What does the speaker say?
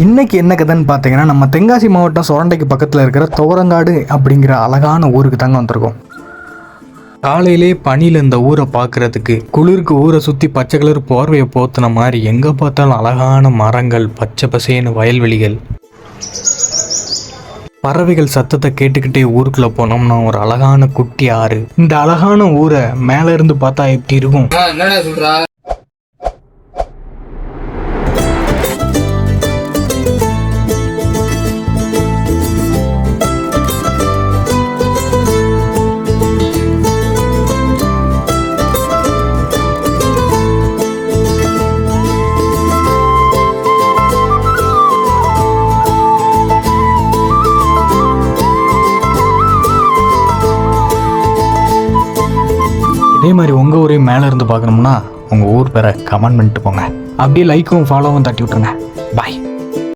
இன்னைக்கு என்ன கதைன்னு பார்த்தீங்கன்னா, நம்ம தென்காசி மாவட்டம் சொரண்டைக்கு பக்கத்தில் இருக்கிற துவரங்காடு அப்படிங்கிற அழகான ஊருக்கு தாங்க வந்திருக்கோம். காலையிலே பனியில் இந்த ஊரை பார்க்கறதுக்கு, குளிருக்கு ஊரை சுற்றி பச்சை கலர் போர்வையை போத்துன மாதிரி எங்கே பார்த்தாலும் அழகான மரங்கள், பச்சை பசேன்னு வயல்வெளிகள், பறவைகள் சத்தத்தை கேட்டுக்கிட்டே ஊருக்குள்ளே போனோம்னா ஒரு அழகான குட்டி ஆறு. இந்த அழகான ஊரை மேலே இருந்து பார்த்தா எப்படி இருக்கும்? இதே மாதிரி உங்கள் ஊரையும் மேலே இருந்து பார்க்கணும்னா உங்கள் ஊர் பேரை கமெண்ட் பண்ணிட்டு போங்க. அப்படியே லைக்கும் ஃபாலோவும் தட்டி விட்டுருங்க. பாய்.